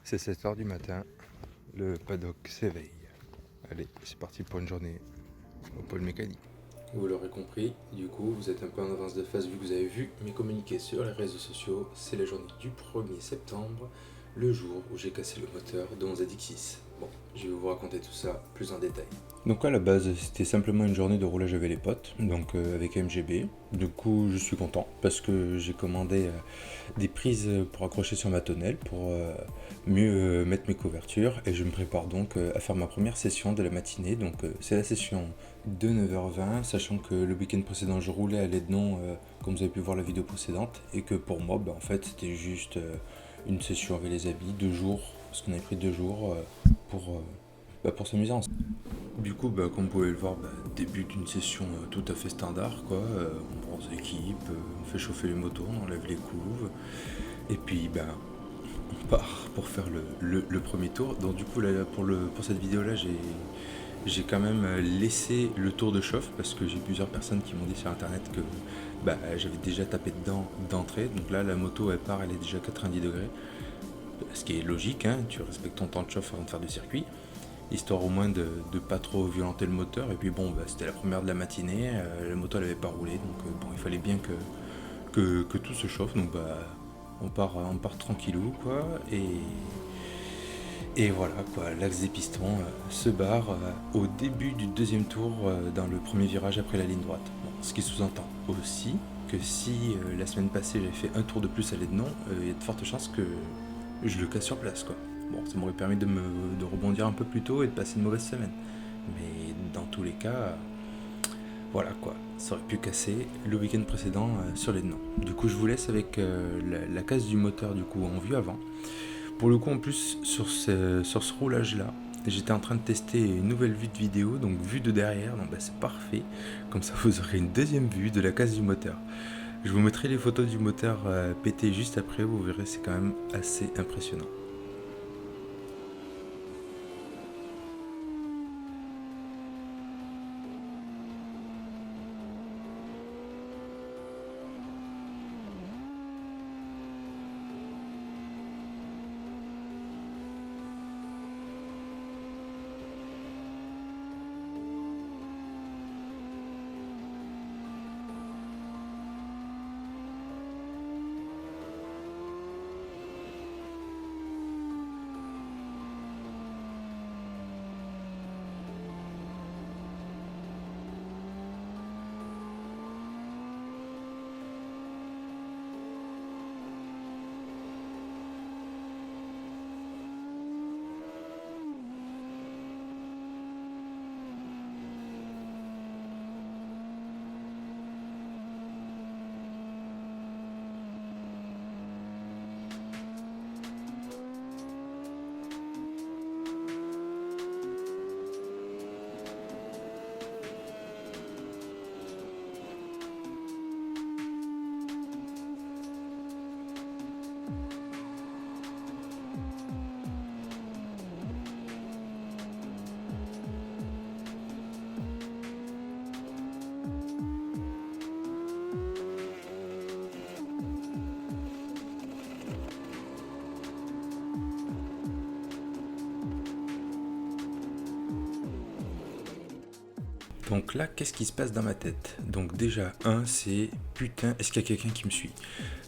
C'est 7 h du matin, le paddock s'éveille. Allez, c'est parti pour une journée au pôle mécanique. Vous l'aurez compris, du coup, vous êtes un peu en avance de phase vu que vous avez vu mes communiqués sur les réseaux sociaux. C'est la journée du 1er septembre, le jour où j'ai cassé le moteur de mon ZX6. Bon, je vais vous raconter tout ça plus en détail. Donc à la base, c'était simplement une journée de roulage avec les potes, donc avec MGB. Du coup, je suis content parce que j'ai commandé des prises pour accrocher sur ma tonnelle pour mieux mettre mes couvertures et je me prépare donc à faire ma première session de la matinée. Donc c'est la session de 9h20, sachant que le week-end précédent je roulais à l'aide-non comme vous avez pu voir la vidéo précédente et que pour moi en fait c'était juste une session avec les habits, 2 jours, parce qu'on avait pris 2 jours pour s'amuser ensemble. Du coup, comme vous pouvez le voir, début d'une session tout à fait standard, quoi. On bronze l'équipe, on fait chauffer les moteurs, on enlève les couves, et puis on part pour faire le premier tour. Donc du coup, là, pour cette vidéo-là, j'ai quand même laissé le tour de chauffe, parce que j'ai plusieurs personnes qui m'ont dit sur internet que j'avais déjà tapé dedans d'entrée. Donc là, la moto, elle part, elle est déjà 90 degrés. Ce qui est logique, hein, tu respectes ton temps de chauffe avant de faire du circuit, histoire au moins de pas trop violenter le moteur. Et puis c'était la première de la matinée, la moto elle avait pas roulé, donc il fallait bien que tout se chauffe. Donc on part tranquillou, quoi. Et voilà, quoi, l'axe des pistons se barre au début du deuxième tour dans le premier virage après la ligne droite. Bon, ce qui sous-entend aussi que si la semaine passée j'avais fait un tour de plus à l'aide non, il y a de fortes chances que je le casse sur place, quoi. Bon, ça m'aurait permis de rebondir un peu plus tôt et de passer une mauvaise semaine. Mais dans tous les cas, voilà, quoi. Ça aurait pu casser le week-end précédent sur l'aide non. Du coup, je vous laisse avec la casse du moteur du coup en vue avant. Pour le coup, en plus, sur ce roulage-là, j'étais en train de tester une nouvelle vue de vidéo, donc vue de derrière, donc c'est parfait. Comme ça, vous aurez une deuxième vue de la casse du moteur. Je vous mettrai les photos du moteur pété juste après, vous verrez, c'est quand même assez impressionnant. Donc là, qu'est-ce qui se passe dans ma tête? Donc déjà, c'est putain, est-ce qu'il y a quelqu'un qui me suit?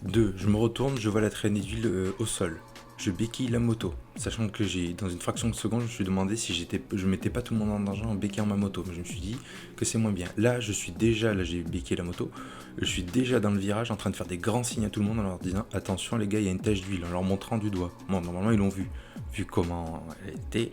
2, je me retourne, je vois la traînée d'huile au sol. Je béquille la moto, sachant que dans une fraction de seconde, je me suis demandé si je mettais pas tout le monde en danger en béquillant ma moto. Mais je me suis dit que c'est moins bien. Là, j'ai béquillé la moto. Je suis déjà dans le virage en train de faire des grands signes à tout le monde en leur disant attention les gars, il y a une tache d'huile, en leur montrant du doigt. Bon, normalement, ils l'ont vu comment elle était.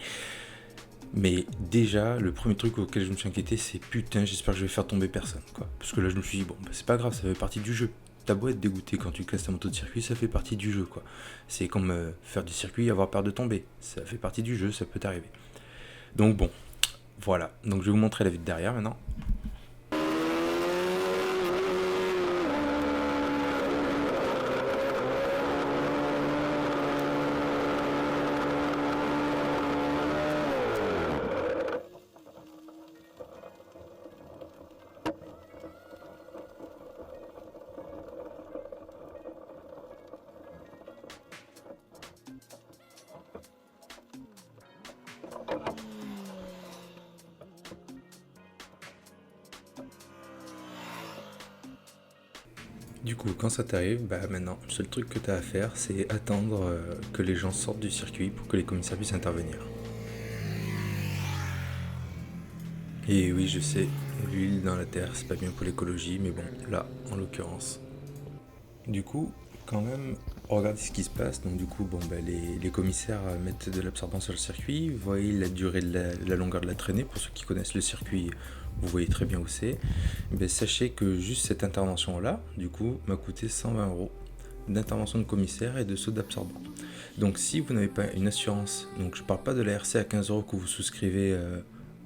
Mais déjà, le premier truc auquel je me suis inquiété, c'est putain, j'espère que je vais faire tomber personne, quoi. Parce que là, je me suis dit, c'est pas grave, ça fait partie du jeu. T'as beau être dégoûté quand tu casses ta moto de circuit, ça fait partie du jeu, quoi. C'est comme faire du circuit et avoir peur de tomber. Ça fait partie du jeu, ça peut t'arriver. Donc bon, voilà. Donc je vais vous montrer la vue de derrière maintenant. Du coup, quand ça t'arrive, maintenant, le seul truc que tu as à faire, c'est attendre que les gens sortent du circuit pour que les commissaires puissent intervenir. Et oui, je sais, l'huile dans la terre, c'est pas bien pour l'écologie, mais bon, là, en l'occurrence. Du coup, quand même, regardez ce qui se passe. Donc du coup, les commissaires mettent de l'absorbant sur le circuit. Vous voyez la durée de la longueur de la traînée. Pour ceux qui connaissent le circuit, vous voyez très bien où c'est. Sachez que juste cette intervention-là, du coup, m'a coûté 120 € d'intervention de commissaire et de saut d'absorbant. Donc si vous n'avez pas une assurance, donc je parle pas de la RC à 15 € que vous souscrivez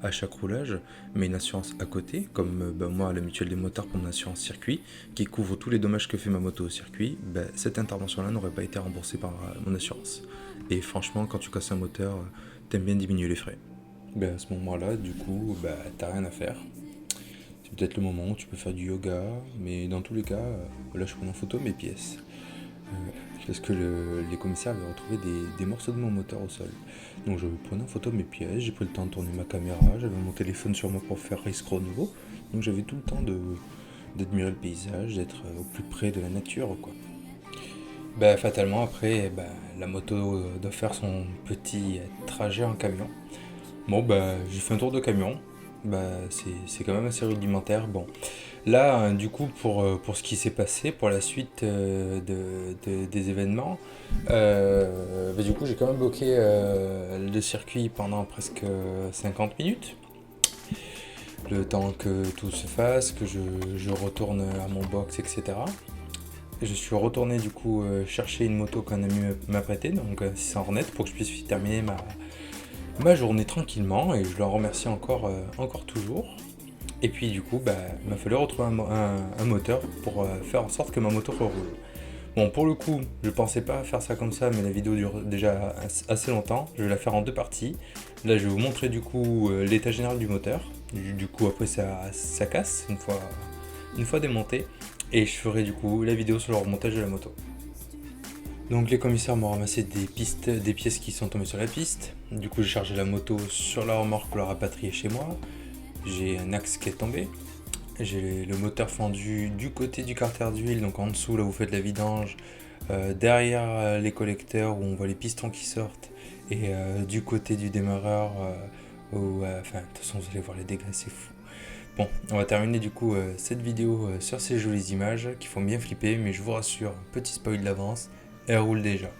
à chaque roulage, mais une assurance à côté, comme moi la mutuelle des motards pour mon assurance circuit, qui couvre tous les dommages que fait ma moto au circuit, cette intervention-là n'aurait pas été remboursée par mon assurance. Et franchement, quand tu casses un moteur, t'aimes bien diminuer les frais. À ce moment-là, du coup, t'as rien à faire. C'est peut-être le moment où tu peux faire du yoga, mais dans tous les cas, là je prends en photo mes pièces. Parce que les commissaires avaient retrouvé des morceaux de mon moteur au sol. Donc je prenais en photo mes pièces, j'ai pris le temps de tourner ma caméra, j'avais mon téléphone sur moi pour faire race chrono, donc j'avais tout le temps d'admirer le paysage, d'être au plus près de la nature, quoi. Fatalement après, la moto doit faire son petit trajet en camion. Bon j'ai fait un tour de camion, c'est quand même assez rudimentaire. Bon, là, du coup, pour ce qui s'est passé, pour la suite des événements, du coup, j'ai quand même bloqué le circuit pendant presque 50 minutes. Le temps que tout se fasse, que je retourne à mon box, etc. Je suis retourné du coup chercher une moto qu'un ami m'a prêtée, donc 600 Hornet, pour que je puisse terminer ma journée tranquillement, et je l'en remercie encore toujours. Et puis du coup, il m'a fallu retrouver un moteur pour faire en sorte que ma moto reroule. Bon, pour le coup, je pensais pas faire ça comme ça, mais la vidéo dure déjà assez longtemps. Je vais la faire en deux parties. Là, je vais vous montrer du coup l'état général du moteur. Du coup, après ça casse une fois démonté. Et je ferai du coup la vidéo sur le remontage de la moto. Donc les commissaires m'ont ramassé des pièces qui sont tombées sur la piste. Du coup, j'ai chargé la moto sur la remorque pour la rapatrier chez moi. J'ai un axe qui est tombé. J'ai le moteur fendu du côté du carter d'huile, donc en dessous là où vous faites la vidange, derrière les collecteurs où on voit les pistons qui sortent, et du côté du démarreur où, de toute façon vous allez voir les dégâts, c'est fou. Bon, on va terminer du coup cette vidéo sur ces jolies images qui font bien flipper, mais je vous rassure, petit spoil d'avance, elle roule déjà.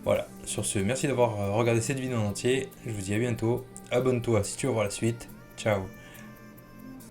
Voilà, sur ce, merci d'avoir regardé cette vidéo en entier, je vous dis à bientôt, abonne-toi si tu veux voir la suite, ciao.